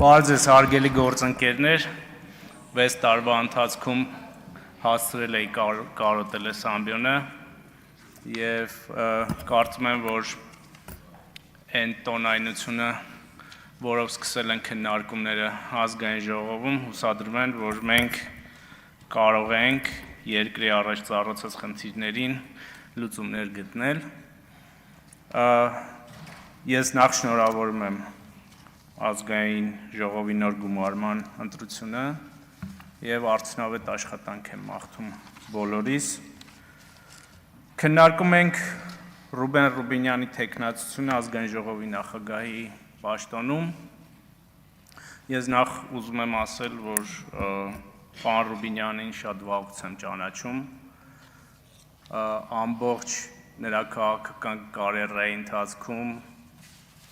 Բարև ձեզ հարգելի գործընկերներ, 6 տարվա ընթացքում հասցրել էի կարոտել այս ամբիոնը և կարծում եմ, որ այն տոնայնությունը, որով սկսել են քննարկումները ազգային ժողովում, հուսադրում են, որ մենք կարող ենք երկրի առաջ ծառացած խնդիրներին լուծումներ գտնել։ Ես նախ շնորհավորում եմ ազգային ժողովի նոր գումարման ընտրությունը և արդյունավետ աշխատանք եմ մաղթում բոլորիս։ Քննարկում ենք Ռուբեն Ռուբինյանի թեկնածությունը ազգային ժողովի նախագահի պաշտոնում։ Ես նախ ուզում եմ ասել, որ պարոն Ռուբինյանին շատ վաղուց եմ ճանաչում, ամբողջ նրա քաղաքական կարիերայի ընթացքում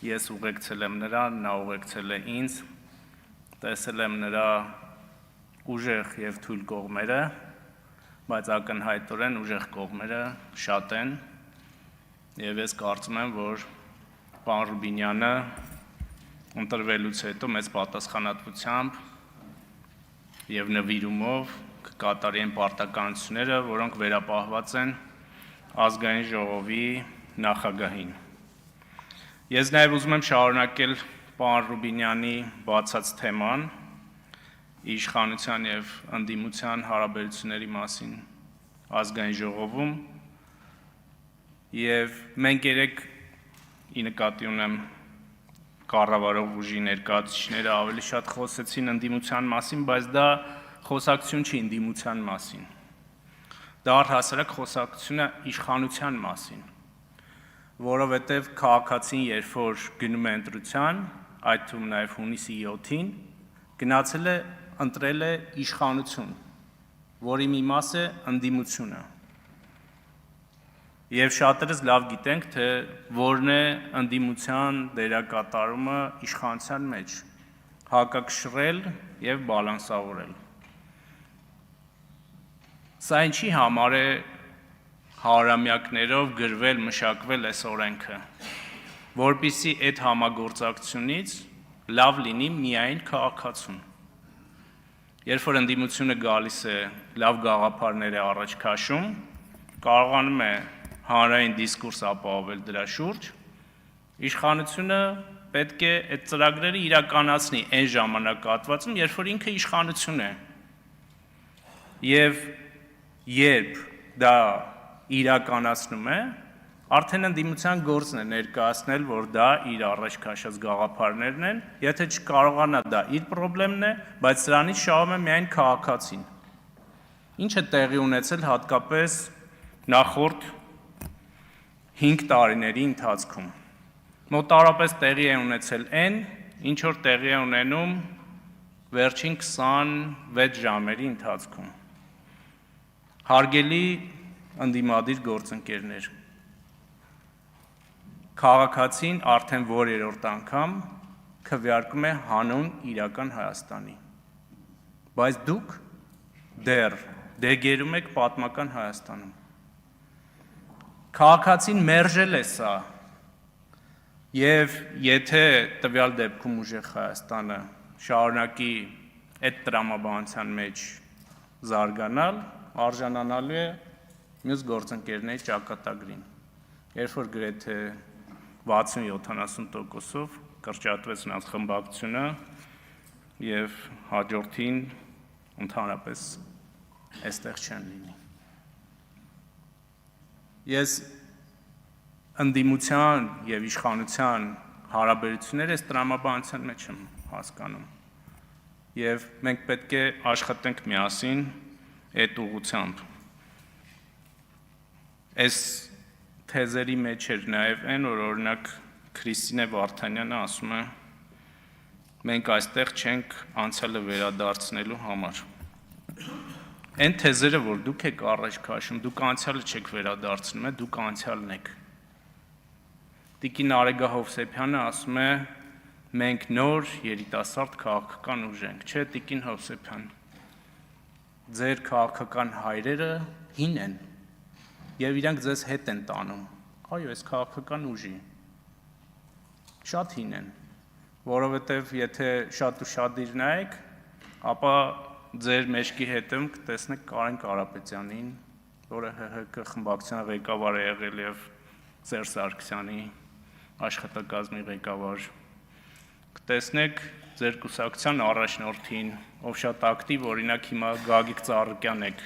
ես ուղեկցել եմ նրան, նա ուղեկցել է ինձ, տեսել եմ նրա ուժեղ և թույլ կողմերը, բայց ակնհայտորեն ուժեղ կողմերը շատ են, և ես կարծում եմ, որ պարոն Ռուբինյանը ընտրվելուց հետո մեծ պատասխանատվությամբ և նվիրումով կկատարի այն պարտականությունները, որոնք վերապահված են ազգային ժողովի նախագահին։ Ես նաև ուզում եմ շարունակել պարոն Ռուբինյանի բացած թեման իշխանության և ընդդիմության հարաբերությունների մասին ազգային ժողովում և մենք երեկ ի նկատի ունեմ կառավարող ուժի ներկայացուցիչները ավելի շատ խոսեցին ընդդիմության մասին, բայց դա խոսակցություն չի ընդդիմության մասին, դա առհասարակ խոսակցություն է իշխանության մասին, որովհետև քաղաքացին, երբ որ գնում է ընտրության, այդ թվում նաև հունիսի 7-ին, գնացել է ընտրել է իշխանություն, որի մի մաս է ընդդիմությունը։ Եվ շատերս լավ գիտենք, թե որն է ընդդիմության դերակատարումը իշխանության մեջ՝ հակակշռել և բալանսավորել։ Սա ինչի համար է հարյուրամյակներով գրվել, մշակվել այս օրենքը, որպեսզի այդ համագործակցությունից լավ լինի միայն քաղաքացուն։ Երբ որ ընդդիմությունը գալիս է լավ գաղափարներ է առաջ քաշում, կարողանում է հանրային դիսկուրս ապահովել դրա շուրջ, իշխանությունը պետք է այդ ծրագրերը իրականացնի այն ժամանակահատվածում, երբ որ ինքը իշխանություն է, և երբ դա իրականացնում է, արդեն ընդդիմության գործն է ներկայացնել, որ դա իր առաջ քաշած գաղափարներն են, եթե չկարողանա դա իր պրոբլեմն է, բայց սրանից շահում է միայն քաղաքացին։ Ինչ է տեղի ունեցել հատկապես նախորդ 5 տարիների ընթացքում։ Մոտավորապես տեղի է ունեցել այն, ինչ որ տեղի է ունենում վերջին 26 ժամերի ընթացքում։ Հարգելի ընդդիմադիր գործընկերներ, քաղաքացին արդեն որերորդ անգամ քվեարկում է հանուն իրական Հայաստանի, բայց դուք դեռ դեգերում եք պատմական Հայաստանում։ Քաղաքացին մերժել է սա, և եթե տվյալ դեպքում ուժեղ Հայաստանը շարունակի այդ տրամաբանության մեջ զարգանալ, արժանանալու է մյուս գործընկերների ճակատագրին, երբ որ գրեթե 60-70%-ով կրճատվեց նրանց խմբակցությունը և հաջորդին ընդհանրապես այստեղ չեն լինի։ Ես ընդդիմության և իշխանության հարաբերությունները այս տրամաբանության մեջ եմ հասկանում, և մենք պետք է աշխատենք միասին այդ ուղղությամբ։ Այս թեզերի մեջ էր նաև այն, որ օրինակ Քրիստինե Վարդանյանը ասում է. մենք այստեղ չենք անցյալը վերադարձնելու համար։ Այն թեզերը, որ դուք եք առաջ քաշում, դուք անցյալը չեք վերադարձնում, դուք անցյալն եք։ Տիկին Արեգա Հովսեփյանը ասում է. մենք նոր երիտասարդ քաղաքական ուժ ենք, չէ՞ տիկին Հովսեփյան։ Ձեր քաղաքական հայրերը հին են, և իրենք ձեզ հետ են տանում, այո, այս քաղաքական ուժի, շատ հին են, որովհետև եթե շատ ու շատ իր նայեք, ապա ձեր մեջքի հետում կտեսնեք Կարեն Կարապետյանին, որը ՀՀԿ խմբակցության ղեկավար է եղել եւ Սերժ Սարգսյանի աշխատակազմի ղեկավար, կտեսնեք ձեր կուսակցության առաջնորդին, ով շատ ակտիվ, օրինակ հիմա Գագիկ Ծառուկյան եք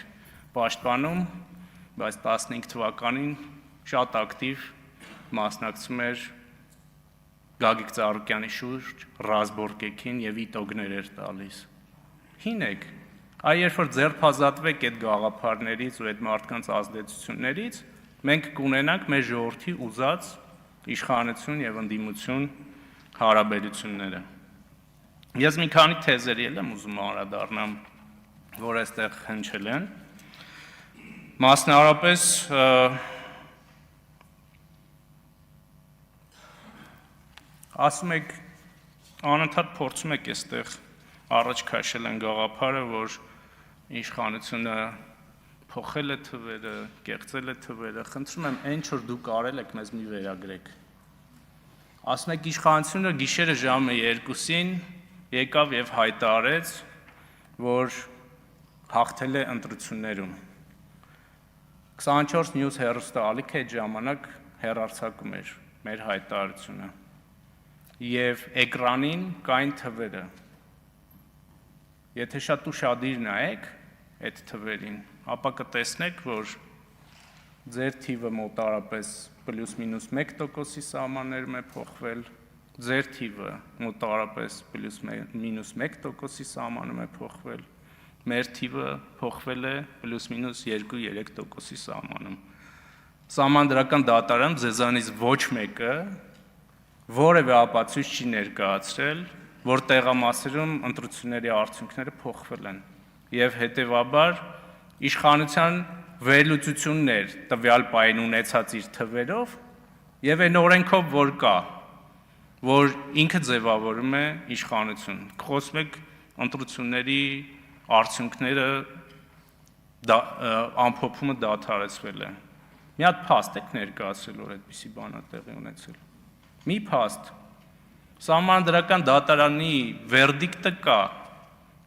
պաշտպանում, բայց 15 թվականին շատ ակտիվ մասնակցում էր Գագիկ Ծառուկյանի շուրջ ռազմորկեքին եւ իտոգներ էր տալիս։ Հին եք, այ երբ որ ձերբազատվեք այդ գաղափարներից ու այդ մարդկանց ազդեցություններից, մենք կունենանք մեր ժողովրդի ուզած իշխանություն եւ ընդդիմություն հարաբերությունները։ Ես մի քանի թեզերի եմ ուզում անդրադառնամ, որ այստեղ հնչել են։ Մասնավորապես ասում եք, անընդհատ փորձում եք այստեղ առաջ քաշել են գաղափարը, որ իշխանությունը փոխել է թվերը, կեղծել է թվերը, խնդրում եմ, այն ինչ որ դուք արել եք, մեզ մի վերագրեք։ Ասում եք, իշխանությունը գիշերը ժամը 2-ին եկավ եւ հայտարարեց, որ հաղթել է ընտրություններում։ 24 News հեռուստաալիքը այդ ժամանակ հեռարձակում էր մեր հայտարարությունը։ Եվ էկրանին կային թվերը։ Եթե շատ ուշադիր նայեք այդ թվերին, ապա կտեսնեք, որ ձեր թիվը մոտարապես պլյուս-մինուս 1%-ի սահմաններում է փոխվել, ձեր թիվը մոտարապես պլյուս-մինուս 1%-ի սահմանում է փոխվել, մեր թիվը փոխվել է պլյուս-մինուս 2-3%-ի սահմանում։ Սահմանադրական դատարան ձեզանից ոչ մեկը որևէ ապացույց չի ներկայացրել, որ տեղամասերում ընտրությունների արդյունքները փոխվել են եւ հետեւաբար իշխանության վերլուծությունն էր տվյալ պահին ունեցած իր թվերով եւ այն օրենքով որ կա, որ ինքը ձևավորում է իշխանություն։ Խոսում եք ընտրությունների արդյունքները ամփոփումը դադարեցվել է։ Մի հատ փաստ եք ներկայացրել, որ այդպիսի բան է տեղի ունեցել։ Մի փաստ, սահմանադրական դատարանի վերդիկտը կա,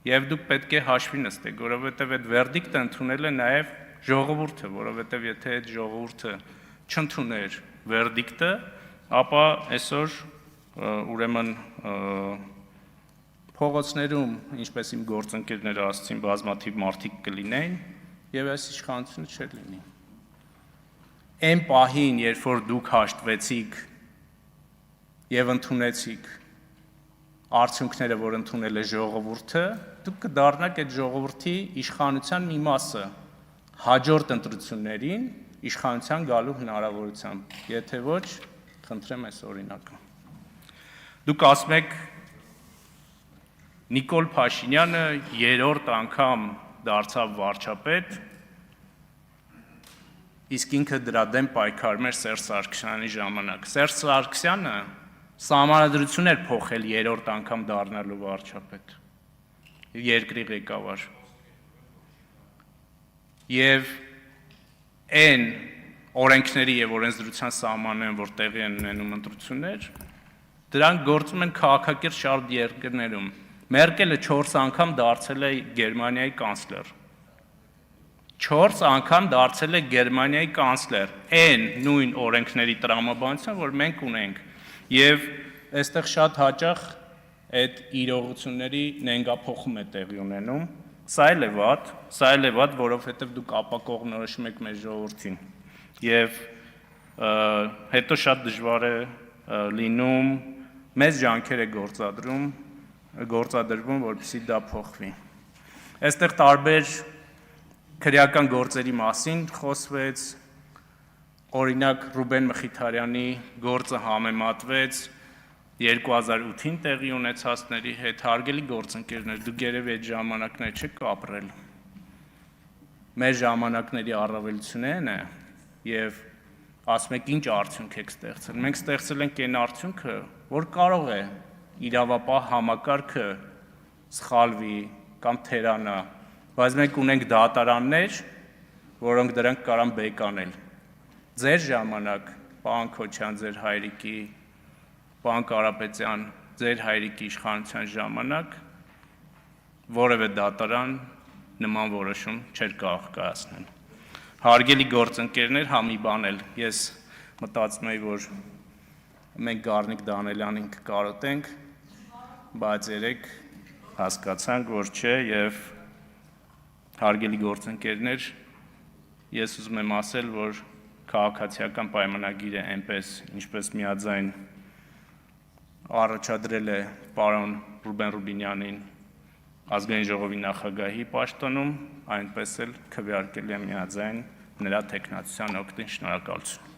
եւ դուք պետք է հաշվի նստեք, որովհետեւ այդ վերդիկտը ընդունել է նաեւ ժողովուրդը, որովհետեւ եթե այդ ժողովուրդը չընդուներ վերդիկտը, ապա այսօր ուրեմն փողոցներում, ինչպես իմ գործընկերները ասացին, բազմաթիվ մարդիկ կլինեին եւ այս իշխանությունը չէր լինի։ Այն պահին, երբ որ դուք հաշտվեցիք եւ ընդունեցիք արդյունքները, որ ընդունել է ժողովուրդը, դուք կդառնաք այդ ժողովրդի իշխանության մի մասը հաջորդ ընտրություններին իշխանության գալու հնարավորությամբ, եթե ոչ, խնդրեմ այս օրինակը։ Դուք ասում եք Նիկոլ Փաշինյանը երրորդ անգամ դարձավ վարչապետ, իսկ ինքը դրա դեմ պայքարում էր Սերժ Սարգսյանի ժամանակ։ Սերժ Սարգսյանը սահմանադրություն էր փոխել երրորդ անգամ դառնալու վարչապետ, երկրի ղեկավար։ Եվ այն օրենքների եւ օրենսդրության սահմաններում, որ տեղի են ունենում ընտրություններ, դրանք գործում են քաղաքակիրթ շարք երկրներում։ Մերկելը 4 անգամ դարձել է Գերմանիայի կանցլեր։ 4 անգամ դարձել է Գերմանիայի կանցլեր, այն նույն օրենքների տրամաբանությամբ, որ մենք ունենք։ Եվ այստեղ շատ հաճախ այդ իրողությունների նենգափոխում է տեղի ունենում։ Սա էլ է վատ, որովհետև դուք ապակողնորոշում եք մեր ժողովրդին։ Եվ հետո շատ դժվար է լինում, մեծ ջանքեր է գործադրվում, որպեսզի դա փոխվի։ Այստեղ տարբեր քրեական գործերի մասին խոսվեց, օրինակ Ռուբեն Մխիթարյանի գործը համեմատվեց 2008-ին տեղի ունեցածների հետ, հարգելի գործընկերներ, դուք երևի այդ ժամանակներ չեք ապրել։ Մեր ժամանակների առավելությունն է եւ ասում եք ինչ արդյունք եք ստեղծել։ Մենք ստեղծել ենք այն արդյունքը, որ կարող է իրավապահ համակարգը սխալվի կամ թերանա, բայց մենք ունենք դատարաններ, որոնք դրանք կարան բեկանել։ Ձեր ժամանակ, պարոն Քոչյան, ձեր հայրիկի, պարոն Կարապետյան, ձեր հայրիկի իշխանության ժամանակ որևէ դատարան նման որոշում չէր կարող կայացնել։ Հարգելի գործընկերներ, համի բան էլ ես մտածում եի, որ մենք Գառնիկ Դանելյանին կկարոտենք, բայց երեք հասկացանք, որ չէ, եւ հարգելի գործընկերներ, ես ուզում եմ ասել, որ քաղաքացիական պայմանագիրը այնպես, ինչպես միաձայն առաջադրել է պարոն Ռուբեն Ռուբինյանին ազգային ժողովի նախագահի պաշտոնում, այնպես էլ քվեարկել է միաձայն նրա թեկնածության օգտին։ Շնորհակալություն։